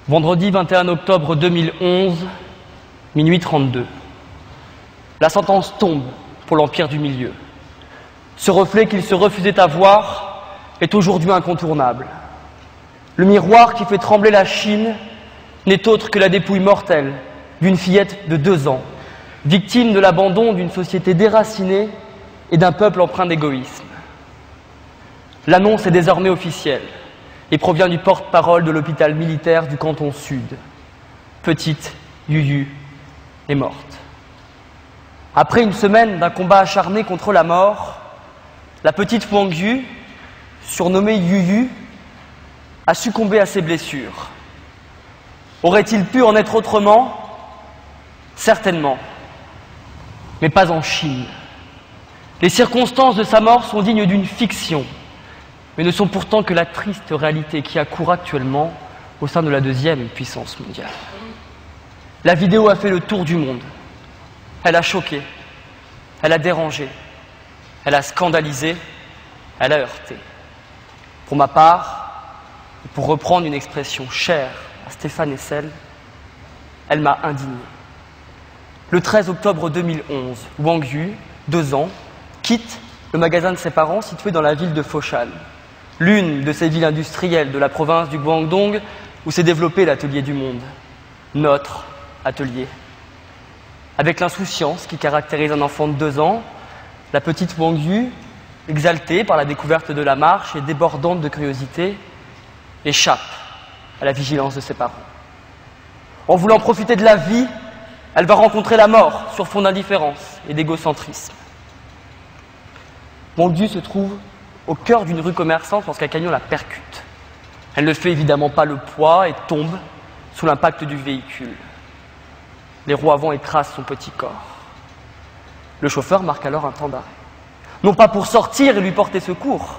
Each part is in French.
Vendredi 21 octobre 2011, minuit 32. La sentence tombe pour l'Empire du Milieu. Ce reflet qu'il se refusait à voir est aujourd'hui incontournable. Le miroir qui fait trembler la Chine n'est autre que la dépouille mortelle d'une fillette de 2 ans, victime de l'abandon d'une société déracinée et d'un peuple empreint d'égoïsme. L'annonce est désormais officielle et provient du porte-parole de l'hôpital militaire du canton Sud. Petite Yuyu est morte. Après une semaine d'un combat acharné contre la mort, la petite Wang Yu, surnommée Yuyu, a succombé à ses blessures. Aurait-il pu en être autrement? Certainement, mais pas en Chine. Les circonstances de sa mort sont dignes d'une fiction, mais ne sont pourtant que la triste réalité qui accourt actuellement au sein de la 2e puissance mondiale. La vidéo a fait le tour du monde. Elle a choqué, elle a dérangé, elle a scandalisé, elle a heurté. Pour ma part, et pour reprendre une expression chère à Stéphane Hessel, elle m'a indigné. Le 13 octobre 2011, Wang Yu, 2 ans, quitte le magasin de ses parents situé dans la ville de Foshan, l'une de ces villes industrielles de la province du Guangdong où s'est développé l'atelier du monde, notre atelier. Avec l'insouciance qui caractérise un enfant de 2 ans, la petite Wang Yu, exaltée par la découverte de la marche et débordante de curiosité, échappe à la vigilance de ses parents. En voulant profiter de la vie, elle va rencontrer la mort sur fond d'indifférence et d'égocentrisme. Wang Yu se trouve au cœur d'une rue commerçante lorsqu'un camion la percute. Elle ne fait évidemment pas le poids et tombe sous l'impact du véhicule. Les roues avant écrasent son petit corps. Le chauffeur marque alors un temps d'arrêt. Non pas pour sortir et lui porter secours,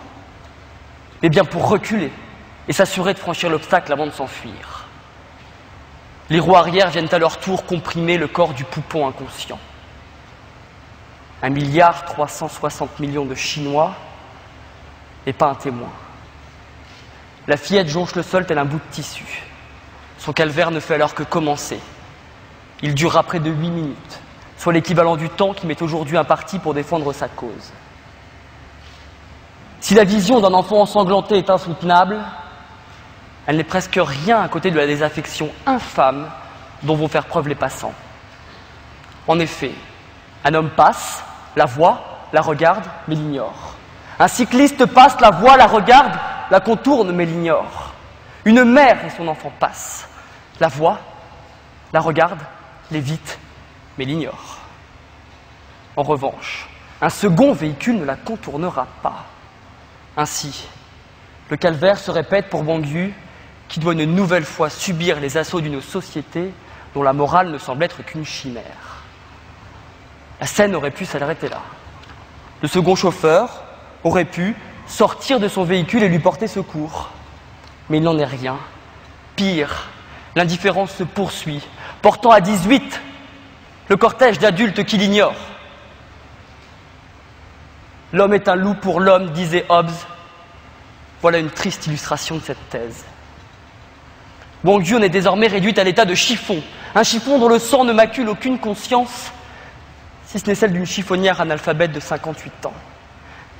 mais bien pour reculer et s'assurer de franchir l'obstacle avant de s'enfuir. Les roues arrière viennent à leur tour comprimer le corps du poupon inconscient. 1,360 milliard de Chinois et pas un témoin. La fillette jonche le sol tel un bout de tissu. Son calvaire ne fait alors que commencer. Il durera près de 8 minutes, soit l'équivalent du temps qui m'est aujourd'hui imparti pour défendre sa cause. Si la vision d'un enfant ensanglanté est insoutenable, elle n'est presque rien à côté de la désaffection infâme dont vont faire preuve les passants. En effet, un homme passe, la voit, la regarde, mais l'ignore. Un cycliste passe, la voit, la regarde, la contourne, mais l'ignore. Une mère et son enfant passent, la voit, la regarde, l'évite, mais l'ignore. En revanche, un second véhicule ne la contournera pas. Ainsi, le calvaire se répète pour Wang Yu, qui doit une nouvelle fois subir les assauts d'une société dont la morale ne semble être qu'une chimère. La scène aurait pu s'arrêter là. Le second chauffeur aurait pu sortir de son véhicule et lui porter secours. Mais il n'en est rien. Pire, l'indifférence se poursuit, portant à 18 le cortège d'adultes qui l'ignorent. L'homme est un loup pour l'homme, disait Hobbes. Voilà une triste illustration de cette thèse. Wang Yu est désormais réduite à l'état de chiffon, un chiffon dont le sang ne macule aucune conscience, si ce n'est celle d'une chiffonnière analphabète de 58 ans.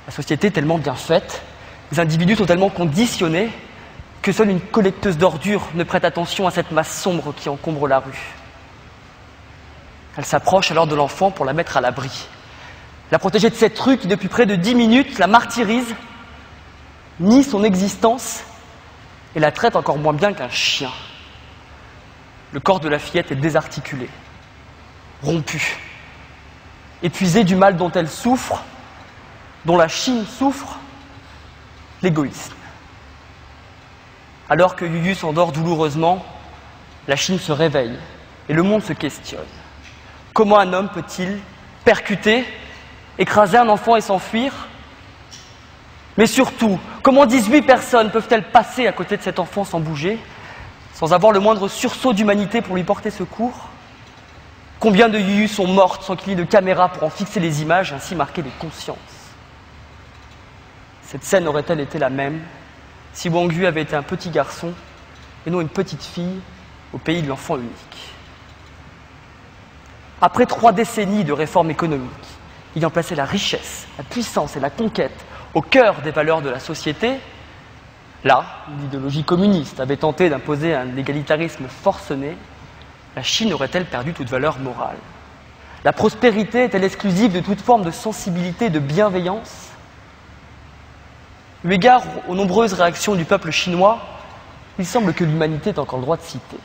La société est tellement bien faite, les individus sont tellement conditionnés, que seule une collecteuse d'ordures ne prête attention à cette masse sombre qui encombre la rue. Elle s'approche alors de l'enfant pour la mettre à l'abri. La protéger de cette rue qui, depuis près de 10 minutes, la martyrise, nie son existence et la traite encore moins bien qu'un chien. Le corps de la fillette est désarticulé, rompu, épuisé du mal dont elle souffre, dont la Chine souffre, l'égoïsme. Alors que Yuyu s'endort douloureusement, la Chine se réveille et le monde se questionne. Comment un homme peut-il percuter, écraser un enfant et s'enfuir? Mais surtout, comment 18 personnes peuvent-elles passer à côté de cet enfant sans bouger, sans avoir le moindre sursaut d'humanité pour lui porter secours? Combien de Yuyu sont mortes sans qu'il y ait de caméra pour en fixer les images et ainsi marquer les consciences? Cette scène aurait-elle été la même si Wang Yu avait été un petit garçon et non une petite fille au pays de l'enfant unique. Après 3 décennies de réformes économiques, ayant placé la richesse, la puissance et la conquête au cœur des valeurs de la société, là où l'idéologie communiste avait tenté d'imposer un égalitarisme forcené, la Chine aurait-elle perdu toute valeur morale? La prospérité est-elle exclusive de toute forme de sensibilité et de bienveillance? Eu égard aux nombreuses réactions du peuple chinois, il semble que l'humanité ait encore le droit de citer.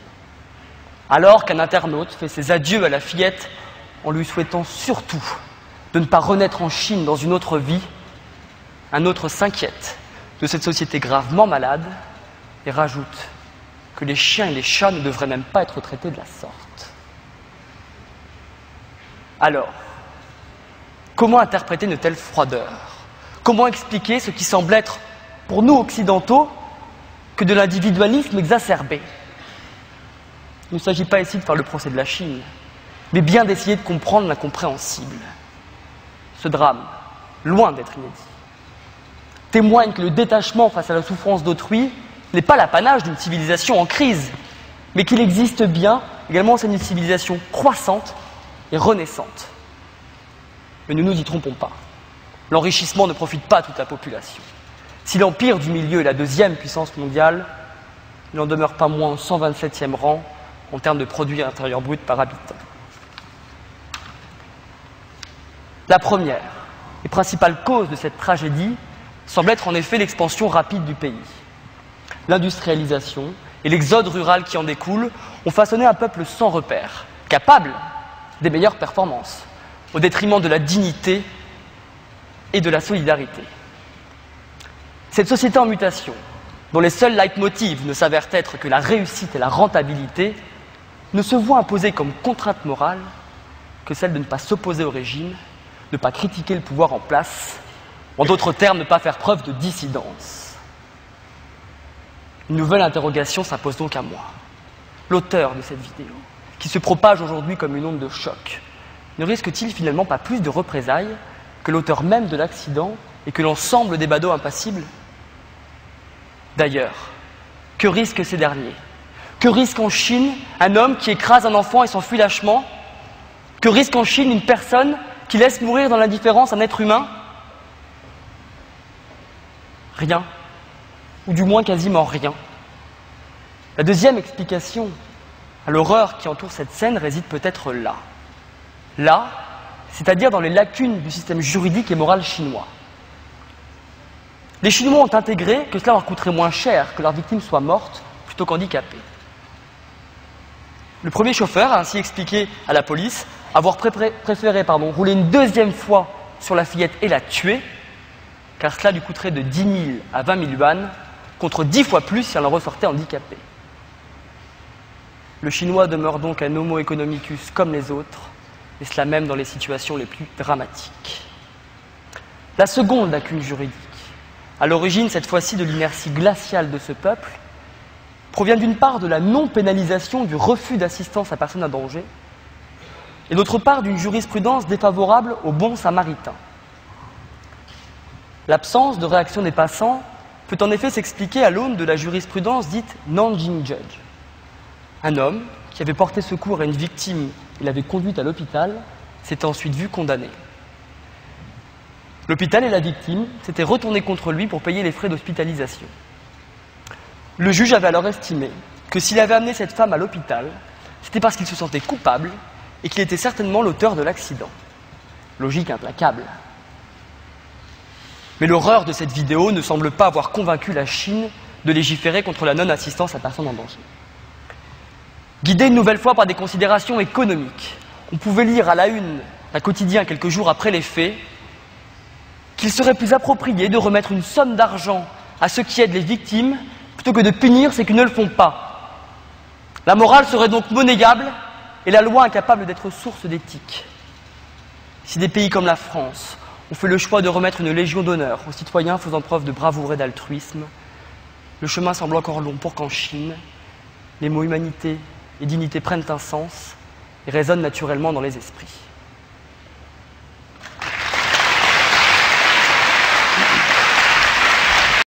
Alors qu'un internaute fait ses adieux à la fillette en lui souhaitant surtout de ne pas renaître en Chine dans une autre vie, un autre s'inquiète de cette société gravement malade et rajoute que les chiens et les chats ne devraient même pas être traités de la sorte. Alors, comment interpréter une telle froideur? Comment expliquer ce qui semble être, pour nous occidentaux, que de l'individualisme exacerbé? Il ne s'agit pas ici de faire le procès de la Chine, mais bien d'essayer de comprendre l'incompréhensible. Ce drame, loin d'être inédit, témoigne que le détachement face à la souffrance d'autrui n'est pas l'apanage d'une civilisation en crise, mais qu'il existe bien également au sein d'une civilisation croissante et renaissante. Mais ne nous y trompons pas. L'enrichissement ne profite pas à toute la population. Si l'Empire du Milieu est la 2e puissance mondiale, il n'en demeure pas moins au 127e rang en termes de produit intérieur brut par habitant. La première et principale cause de cette tragédie semble être en effet l'expansion rapide du pays. L'industrialisation et l'exode rural qui en découle ont façonné un peuple sans repères, capable des meilleures performances, au détriment de la dignité et de la solidarité. Cette société en mutation, dont les seuls leitmotivs ne s'avèrent être que la réussite et la rentabilité, ne se voit imposer comme contrainte morale que celle de ne pas s'opposer au régime, de ne pas critiquer le pouvoir en place, en d'autres termes, ne pas faire preuve de dissidence. Une nouvelle interrogation s'impose donc à moi. L'auteur de cette vidéo, qui se propage aujourd'hui comme une onde de choc, ne risque-t-il finalement pas plus de représailles que l'auteur même de l'accident et que l'ensemble des badauds impassibles? D'ailleurs, que risquent ces derniers? Que risque en Chine un homme qui écrase un enfant et s'enfuit lâchement? Que risque en Chine une personne qui laisse mourir dans l'indifférence un être humain? Rien, ou du moins quasiment rien. La deuxième explication à l'horreur qui entoure cette scène réside peut-être là. Là, c'est-à-dire dans les lacunes du système juridique et moral chinois. Les Chinois ont intégré que cela leur coûterait moins cher que leur victime soit morte plutôt qu'handicapée. Le premier chauffeur a ainsi expliqué à la police avoir préféré rouler une 2e fois sur la fillette et la tuer, car cela lui coûterait de 10 000 à 20 000 yuan, contre 10 fois plus si elle en ressortait handicapée. Le Chinois demeure donc un homo economicus comme les autres, et cela même dans les situations les plus dramatiques. La seconde lacune juridique, à l'origine cette fois-ci de l'inertie glaciale de ce peuple, provient d'une part de la non-pénalisation du refus d'assistance à personne en danger, et d'autre part d'une jurisprudence défavorable aux bons samaritains. L'absence de réaction des passants peut en effet s'expliquer à l'aune de la jurisprudence dite Nanjing Judge. Un homme qui avait porté secours à une victime et l'avait conduite à l'hôpital s'était ensuite vu condamné. L'hôpital et la victime s'étaient retournés contre lui pour payer les frais d'hospitalisation. Le juge avait alors estimé que s'il avait amené cette femme à l'hôpital, c'était parce qu'il se sentait coupable et qu'il était certainement l'auteur de l'accident. Logique implacable. Mais l'horreur de cette vidéo ne semble pas avoir convaincu la Chine de légiférer contre la non-assistance à personne en danger. Guidé une nouvelle fois par des considérations économiques, on pouvait lire à la une d'un quotidien quelques jours après les faits qu'il serait plus approprié de remettre une somme d'argent à ceux qui aident les victimes plutôt que de punir ceux qui ne le font pas. La morale serait donc monnayable et la loi incapable d'être source d'éthique. Si des pays comme la France ont fait le choix de remettre une légion d'honneur aux citoyens faisant preuve de bravoure et d'altruisme, le chemin semble encore long pour qu'en Chine, les mots humanité et dignité prennent un sens et résonnent naturellement dans les esprits.